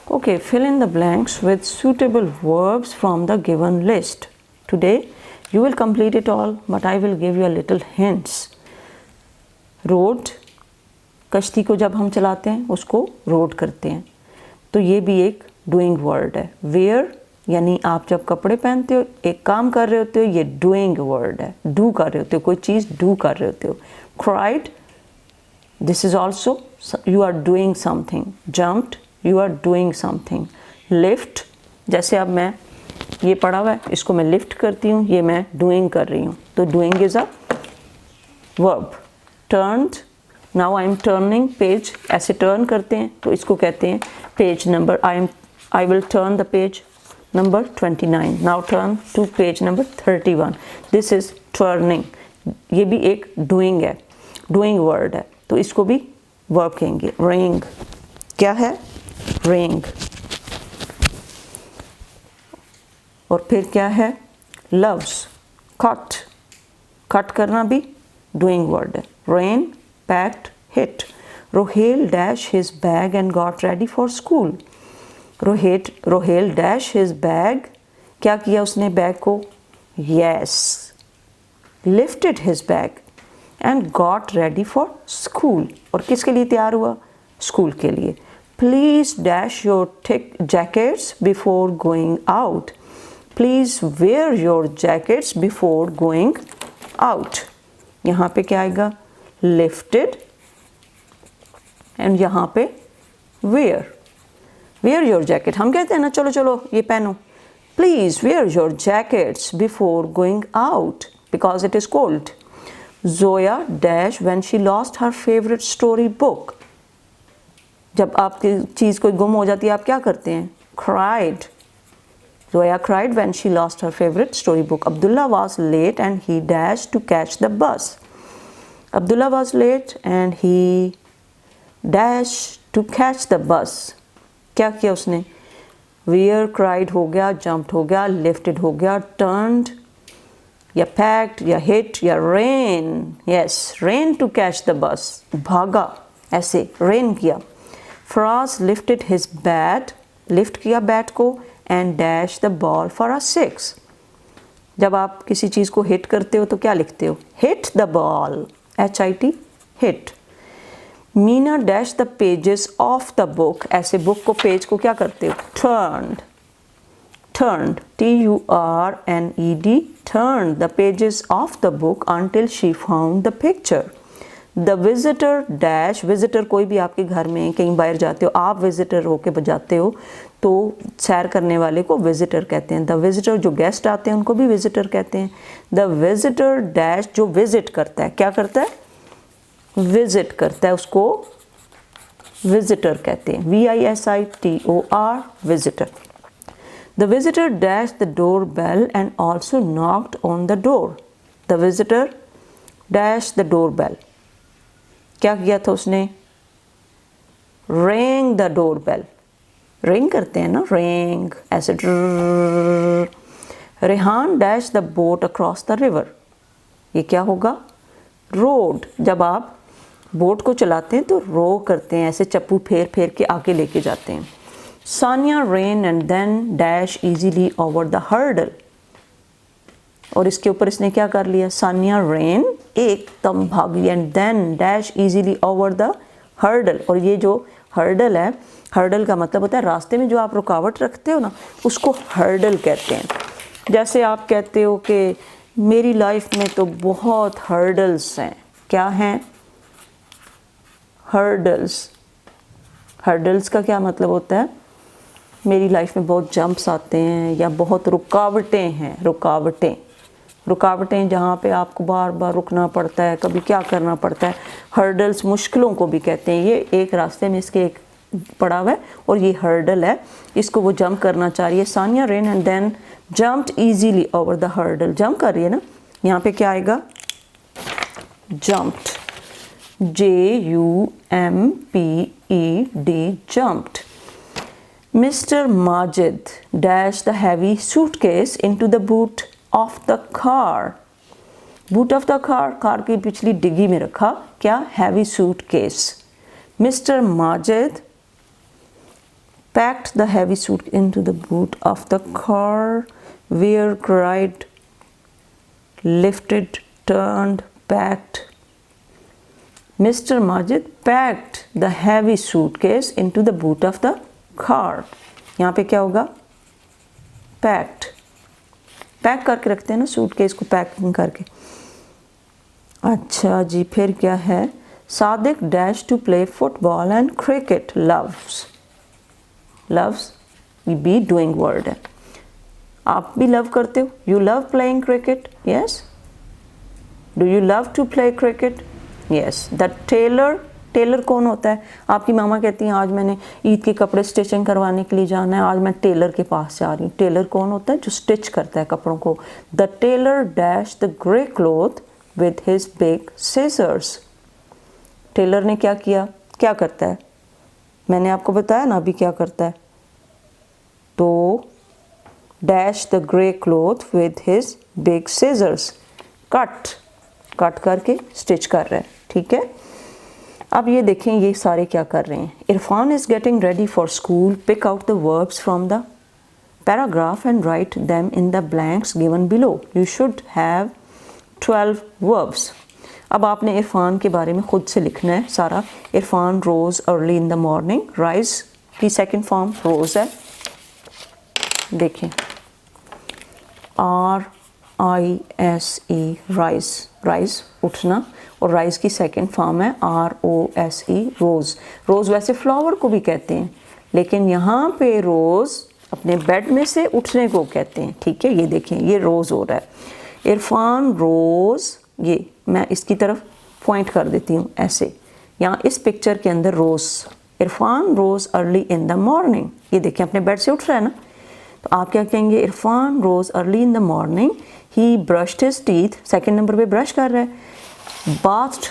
Okay, fill in the blanks with suitable verbs from the given list. Today, you will complete it all, but I will give you a little hints. Road, कश्ती को जब हम चलाते हैं उसको road कहते हैं, तो ये भी एक डूइंग वर्ड है. वेयर यानी आप जब कपड़े पहनते हो, एक काम कर रहे होते हो, ये डूइंग वर्ड है. डू कर रहे होते हो, कोई चीज़ डू कर रहे होते हो. Cried, this is also you are doing something. Jumped, you are doing something. Lift, जैसे अब मैं ये पढ़ा हुआ है, इसको मैं लिफ्ट करती हूँ, ये मैं डूइंग कर रही हूँ, तो doing is a verb. Turned, now I am turning page, ऐसे टर्न करते हैं तो इसको कहते हैं page number. I will turn the page number 29. Now turn to page number 31. This is turning. ये भी एक डूइंग है, डूइंग वर्ड है, तो इसको भी वर्ब कहेंगे. रिंग, क्या है? रिंग. और फिर क्या है? लव्स. कट, कट करना भी डूइंग वर्ड है. Ran, packed, hit. Rohel dash his bag and got ready for school. Rohel dash his bag, क्या किया उसने बैग को? Yes. Lifted his bag and got ready for school. और किसके लिए तैयार हुआ? स्कूल के लिए. Please dash your thick jackets before going out. Please wear your jackets before going out. यहाँ पे क्या आएगा? लिफ्टेड एंड यहाँ पे वेयर. वेयर योर जैकेट, हम कहते हैं ना चलो चलो ये पहनो. Please wear your jackets before going out because it is cold. Zoya dash when she lost her favourite story book. जब आपकी चीज़ कोई गुम हो जाती है आप क्या करते हैं? Cried. Zoya cried when she lost her favorite storybook. Abdullah was late and he dashed to catch the bus. Abdullah was late and he dashed to catch the bus. क्या किया उसने? Wear, cried हो गया, jumped हो गया, lifted हो गया, turned या packed या hit या ran. Yes, ran to catch the bus. भागा, ऐसे ran किया. Faraz lifted his bat, lift किया bat को, and dash the ball for a 6. जब आप किसी चीज़ को हिट करते हो तो क्या लिखते हो? hit the ball, HIT, hit. Meena dash the pages of the book. ऐसे बुक को पेज को क्या करते हो? turned. turned, TURNED, turned the pages of the book until she found the picture. The visitor dash, visitor कोई भी आपके घर में कहीं बाहर जाते हो, आप विजिटर होके जाते हो तो सैर करने वाले को विजिटर कहते हैं. द विजिटर, जो गेस्ट आते हैं उनको भी विजिटर कहते हैं. द विजिटर डैश, जो विजिट करता है, क्या करता है? विजिट करता है, उसको विजिटर कहते हैं. VISITOR, visitor. The visitor dash the door bell and also knocked on the door. The visitor dash the door bell, क्या किया था उसने? rang the door bell. Ring करते हैं ना, रिंग ऐसे. Rehan dash the boat across the river. ये क्या होगा? रोड. जब आप बोट को चलाते हैं तो रो करते हैं, ऐसे चप्पू फेर फेर के आगे लेके जाते हैं. Sania ran and then dash easily over the hurdle. और इसके ऊपर इसने क्या कर लिया? सानिया रेन, एकदम भाग लिया, and then dash easily over the hurdle. और ये जो हर्डल है, हर्डल का मतलब होता है रास्ते में जो आप रुकावट रखते हो ना, उसको हर्डल कहते हैं. जैसे आप कहते हो कि मेरी लाइफ में तो बहुत हर्डल्स हैं. क्या हैं? हर्डल्स. हर्डल्स का क्या मतलब होता है? मेरी लाइफ में बहुत जंप्स आते हैं या बहुत रुकावटें हैं. रुकावटें, रुकावटें जहाँ पे आपको बार बार रुकना पड़ता है, कभी क्या करना पड़ता है. हर्डल्स मुश्किलों को भी कहते हैं. ये एक रास्ते में इसके एक पड़ा हुआ है और ये हर्डल है, इसको वो जंप करना चाह रही है. Sania ran and then jumped easily over the hurdle. Jump कर रही है ना, यहाँ पे क्या आएगा? Jumped. JUMPED, jumped. Mr. Majid dashed the heavy suitcase into the boot of the car. Boot of the car, car की पिछली डिग्गी में रखा. क्या? heavy suitcase. Mr. Majid packed the heavy suit into the boot of the car, where cried, lifted, turned, packed. Mr. Majid packed the heavy suitcase into the boot of the car. यहाँ पे क्या होगा? Packed. Pack करके रखते हैं ना suitcase को, packing करके। अच्छा जी, फिर क्या है? Sadiq dash to play football and cricket. Loves, loves बी डूइंग वर्ड है। आप भी लव करते हो? You love playing cricket? Yes. Do you love to play cricket? Yes. The tailor, tailor कौन होता है? आपकी मामा कहती हैं आज मैंने ईद के कपड़े स्टिचिंग करवाने के लिए जाना है, आज मैं टेलर के पास जा रही हूँ। टेलर कौन होता है? जो स्टिच करता है कपड़ों को। The tailor dash the grey cloth with his big scissors. Tailor ने क्या किया? क्या करता है? मैंने आपको बताया ना अभी क्या करता है। तो dash the grey cloth with his big scissors, cut, cut करके स्टिच कर रहा है। ठीक है, अब ये देखें ये सारे क्या कर रहे हैं। Irfan is getting ready for school, pick out the verbs from the paragraph and write them in the blanks given below. You should have 12 verbs. अब आपने इरफान के बारे में ख़ुद से लिखना है सारा। Irfan rose early in the morning, rise की सेकेंड फॉर्म रोज़ है। देखें RISE, राइज, राइज उठना, और राइज की सेकंड फॉर्म है ROSE, रोज़। रोज़ वैसे फ्लावर को भी कहते हैं, लेकिन यहाँ पे रोज़ अपने बेड में से उठने को कहते हैं। ठीक है, ये देखें ये रोज़ हो रहा है। इरफान रोज़, ये मैं इसकी तरफ पॉइंट कर देती हूँ ऐसे, यहाँ इस पिक्चर के अंदर रोज़। Irfan rose early in the morning, ये देखें अपने बेड से उठ रहा है ना। तो आप क्या कहेंगे? Irfan rose early in the morning, he brushed his teeth, second number पे ब्रश कर रहा है। बाथ्ड,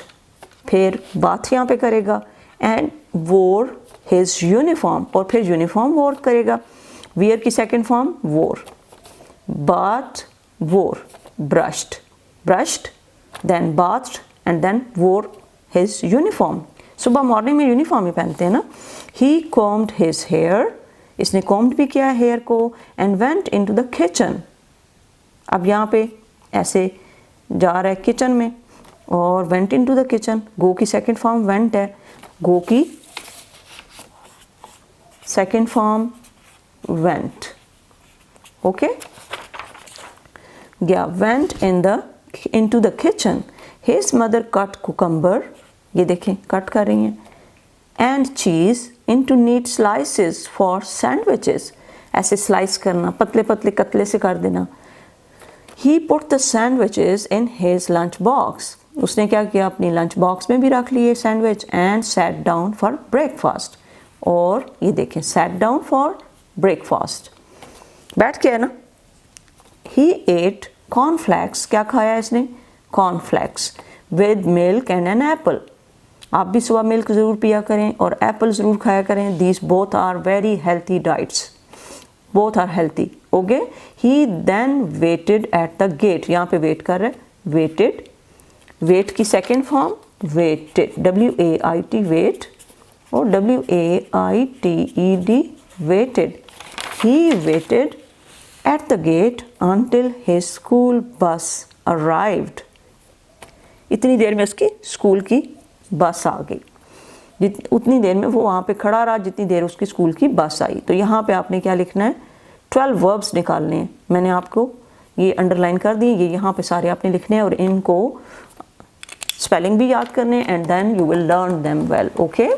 फिर बाथ यहाँ पे करेगा। एंड वोर हिज यूनिफॉर्म, और फिर यूनिफॉर्म वोर करेगा। वियर की second form wore. Bath, wore, brushed, brushed, then bathed and then wore his uniform. सुबह मॉर्निंग में यूनिफॉर्म ही पहनते हैं ना। ही कॉम्ड हिज हेयर, इसने कॉम्ड भी किया हेयर को। And went into the kitchen, अब यहाँ पे ऐसे जा रहा है किचन में, और वेंट इनटू द किचन, गो की सेकंड फॉर्म वेंट है, गो की सेकंड फॉर्म वेंट। ओके, गया, went into the kitchen. His mother cut cucumber, ये देखें कट कर रही हैं। And cheese into neat slices for sandwiches, ऐसे स्लाइस करना, पतले पतले कतले से कर देना। He put the sandwiches in his lunch box, उसने क्या किया? अपनी लंच बॉक्स में भी रख लिए sandwich. And sat down for breakfast, और ये देखें sat down for breakfast, बैठ गया ना। He ate cornflakes, क्या खाया इसने? cornflakes with milk and an apple। आप भी सुबह मिल्क ज़रूर पिया करें और एप्पल ज़रूर खाया करें। These both are very healthy diets, both are healthy. Okay, he then waited at the gate, यहाँ पे वेट कर रहे हैं, वेटेड, वेट की second form waited, WAIT wait, और WAITED waited. He waited at the gate until his school bus arrived, इतनी देर में उसकी स्कूल की बस आ गई। उतनी देर में वो वहाँ पे खड़ा रहा जितनी देर उसकी स्कूल की बस आई। तो यहाँ पे आपने क्या लिखना है? 12 वर्ब्स निकालने हैं। मैंने आपको ये अंडरलाइन कर दी, ये यहाँ पे सारे आपने लिखने हैं, और इनको स्पेलिंग भी याद करने, and then you will learn them well. Okay.